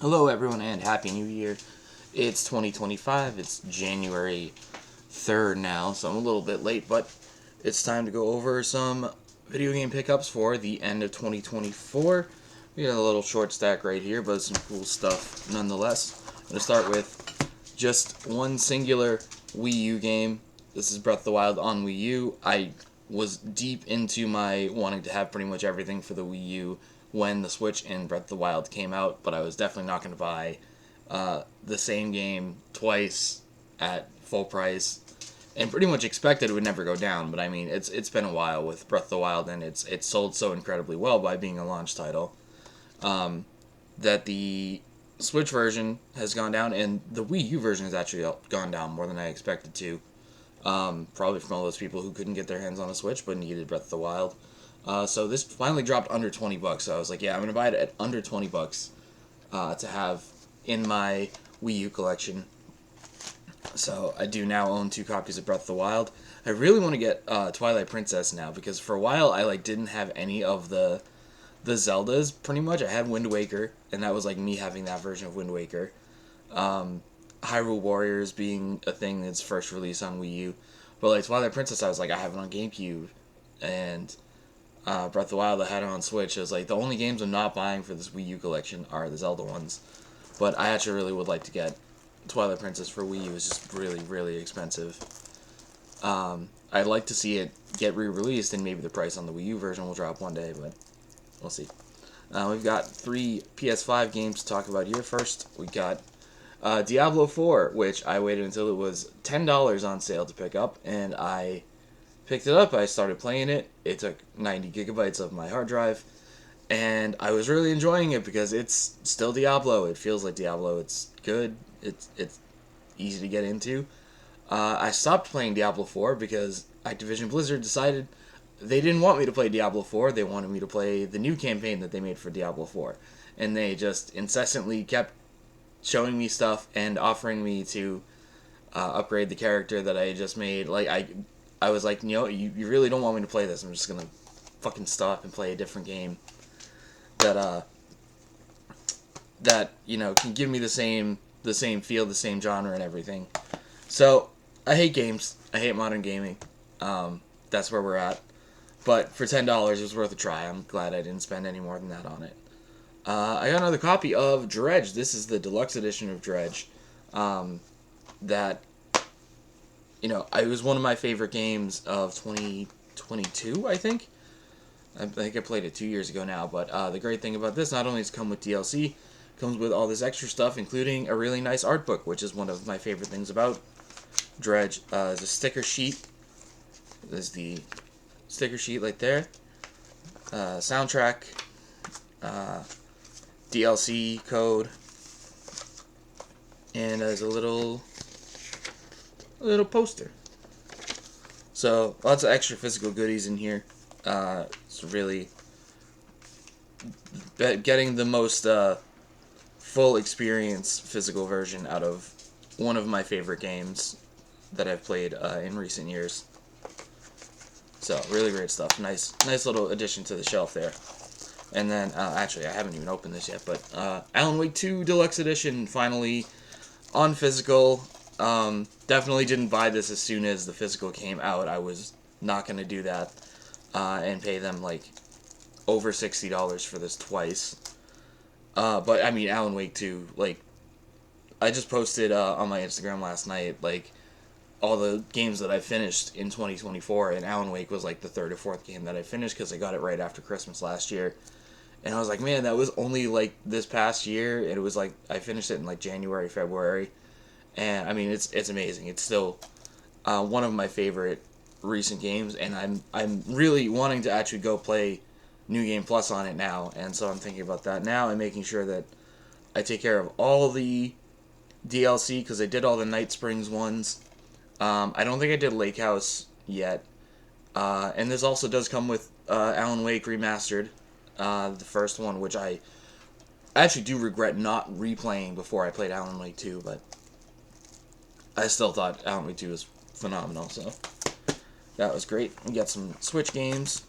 Hello everyone and Happy New Year. It's 2025, it's January 3rd now, so I'm a little bit late, but it's time to go over some video game pickups for the end of 2024. We got a little short stack right here, but some cool stuff nonetheless. I'm going to start with just one singular Wii U game. This is Breath of the Wild on Wii U. I was deep into my wanting to have pretty much everything for the Wii U when the Switch and Breath of the Wild came out, but I was definitely not going to buy the same game twice at full price, and pretty much expected it would never go down. But I mean, it's been a while with Breath of the Wild, and it's sold so incredibly well by being a launch title that the Switch version has gone down, and the Wii U version has actually gone down more than I expected to. Probably from all those people who couldn't get their hands on a Switch but needed Breath of the Wild. So this finally dropped under $20. So I was like, yeah, I'm gonna buy it at under $20 to have in my Wii U collection. So I do now own 2 copies of Breath of the Wild. I really want to get Twilight Princess now because for a while I didn't have any of the Zeldas. Pretty much, I had Wind Waker, and that was me having that version of Wind Waker. Hyrule Warriors being a thing that's first released on Wii U, but Twilight Princess, I was like, I have it on GameCube, and Breath of the Wild, I had it on Switch. I was like, the only games I'm not buying for this Wii U collection are the Zelda ones. But I actually really would like to get Twilight Princess for Wii U. It's just really, really expensive. I'd like to see it get re-released, and maybe the price on the Wii U version will drop one day, but we'll see. We've got 3 PS5 games to talk about here. First, we got Diablo IV, which I waited until it was $10 on sale to pick up, and I picked it up. I started playing it. It took 90 gigabytes of my hard drive, and I was really enjoying it because it's still Diablo. It feels like Diablo. It's good. It's easy to get into. I stopped playing Diablo 4 because Activision Blizzard decided they didn't want me to play Diablo 4. They wanted me to play the new campaign that they made for Diablo 4. And they just incessantly kept showing me stuff and offering me to upgrade the character that I just made. I was like, you really don't want me to play this. I'm just gonna fucking stop and play a different game that can give me the same feel, the same genre, and everything. So I hate games. I hate modern gaming. That's where we're at. But for $10, it was worth a try. I'm glad I didn't spend any more than that on it. I got another copy of Dredge. This is the deluxe edition of Dredge. That it was one of my favorite games of 2022, I think. I think I played it 2 years ago now, but the great thing about this, not only does it come with DLC, it comes with all this extra stuff, including a really nice art book, which is one of my favorite things about Dredge. There's a sticker sheet. There's the sticker sheet right there. Soundtrack. DLC code. And there's a little poster. So lots of extra physical goodies in here. It's really getting the most full experience physical version out of one of my favorite games that I've played in recent years. So really great stuff. Nice little addition to the shelf there. And then actually, I haven't even opened this yet, but Alan Wake 2 Deluxe Edition finally on physical. Definitely didn't buy this as soon as the physical came out. I was not going to do that and pay them over $60 for this twice. But I mean, Alan Wake 2, I just posted on my Instagram last night, all the games that I finished in 2024, and Alan Wake was the 3rd or 4th game that I finished because I got it right after Christmas last year. And I was like, man, that was only this past year, and it was I finished it in January, February. And I mean, it's amazing. It's still one of my favorite recent games, and I'm really wanting to actually go play New Game Plus on it now. And so I'm thinking about that now and making sure that I take care of all the DLC because I did all the Night Springs ones. I don't think I did Lake House yet, and this also does come with Alan Wake Remastered, the first one, which I actually do regret not replaying before I played Alan Wake 2, but I still thought Alan Wake 2 was phenomenal, so that was great. We got some Switch games.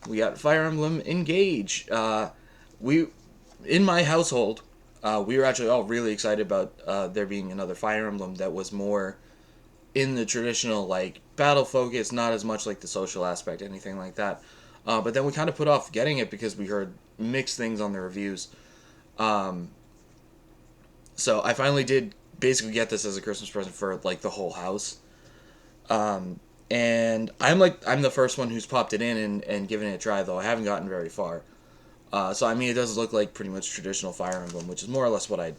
We got Fire Emblem Engage. In my household, We were actually all really excited about there being another Fire Emblem that was more in the traditional like battle focus, not as much like the social aspect, anything like that. But then we kind of put off getting it because we heard mixed things on the reviews. So I finally did basically get this as a Christmas present for like the whole house. And I'm the first one who's popped it in and given it a try, though I haven't gotten very far. So I mean, it does look like pretty much traditional Fire Emblem, which is more or less what I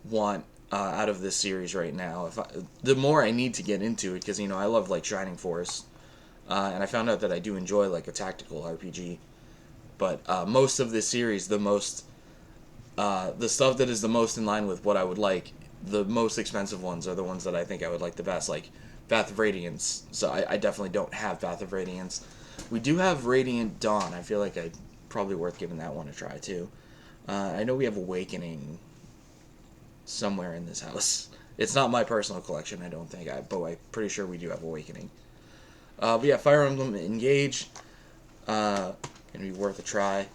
want out of this series right now. The more I need to get into it, because I love like Shining Force, and I found out that I do enjoy like a tactical RPG. But most of this series, the stuff that is the most in line with what I would like, the most expensive ones are the ones that I think I would like the best, like Path of Radiance. So I definitely don't have Path of Radiance. We do have Radiant Dawn. I feel like I'd probably worth giving that one a try too. I know we have Awakening somewhere in this house. It's not my personal collection, I don't think, but I'm pretty sure we do have Awakening. But yeah, Fire Emblem Engage, gonna be worth a try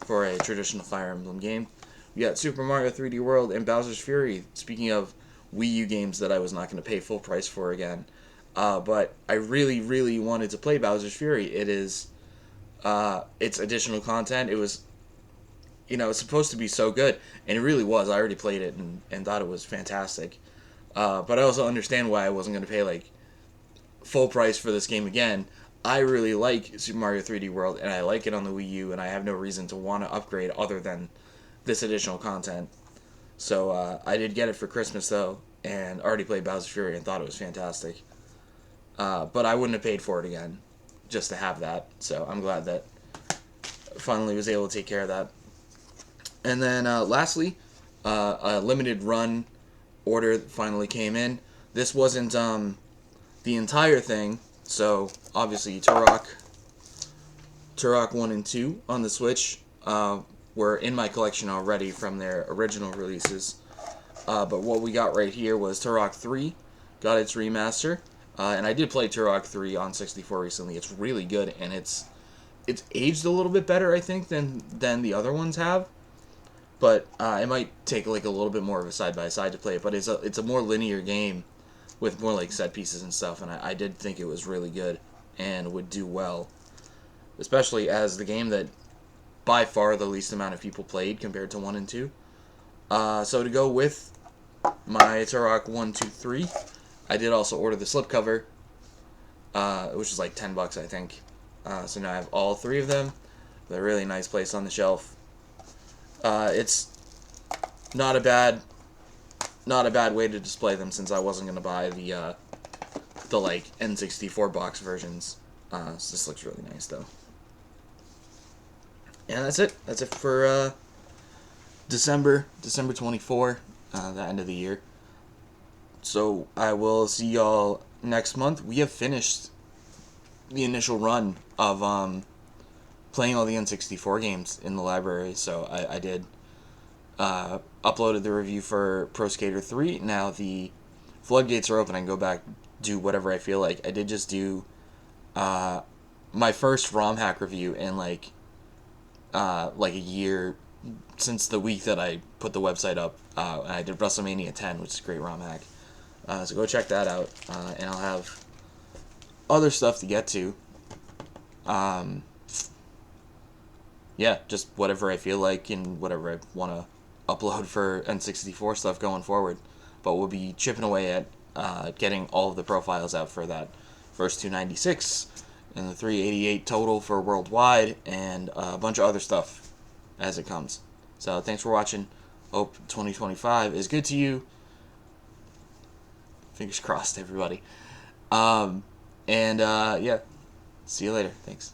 for a traditional Fire Emblem game. We got Super Mario 3D World and Bowser's Fury. Speaking of Wii U games that I was not going to pay full price for again, but I really, really wanted to play Bowser's Fury. It's additional content. It was, it's supposed to be so good, and it really was. I already played it and thought it was fantastic. But I also understand why I wasn't going to pay like full price for this game again. I really like Super Mario 3D World, and I like it on the Wii U, and I have no reason to want to upgrade other than this additional content. So I did get it for Christmas, though, and already played Bowser's Fury and thought it was fantastic. But I wouldn't have paid for it again just to have that, so I'm glad that I finally was able to take care of that. And then lastly, a limited run order finally came in. This wasn't the entire thing, so obviously Turok 1 and 2 on the Switch were in my collection already from their original releases. But what we got right here was Turok 3, got its remaster, and I did play Turok 3 on 64 recently. It's really good, and it's aged a little bit better, I think, than the other ones have. But it might take like a little bit more of a side-by-side to play it, but it's a more linear game with more like set pieces and stuff, and I did think it was really good and would do well, especially as the game that by far the least amount of people played compared to 1 and 2. So to go with my Turok 1, 2, 3, I did also order the slipcover, which was like $10, I think. So now I have all three of them. They're a really nice place on the shelf. It's not a bad way to display them, since I wasn't gonna buy the like N64 box versions. So this looks really nice though. And that's it. That's it for December 24, the end of the year. So I will see y'all next month. We have finished the initial run of playing all the N64 games in the library. So I did uploaded the review for Pro Skater 3. Now the floodgates are open. I can go back, do whatever I feel like. I did just do my first ROM hack review in like a year since the week that I put the website up. And I did WrestleMania 10, which is a great ROM hack. So go check that out. And I'll have other stuff to get to. Yeah, just whatever I feel like and whatever I want to upload for N64 stuff going forward. But we'll be chipping away at getting all of the profiles out for that first 296 and the 388 total for worldwide, and a bunch of other stuff as it comes. So thanks for watching. Hope 2025 is good to you. Fingers crossed, everybody. Yeah, see you later. Thanks.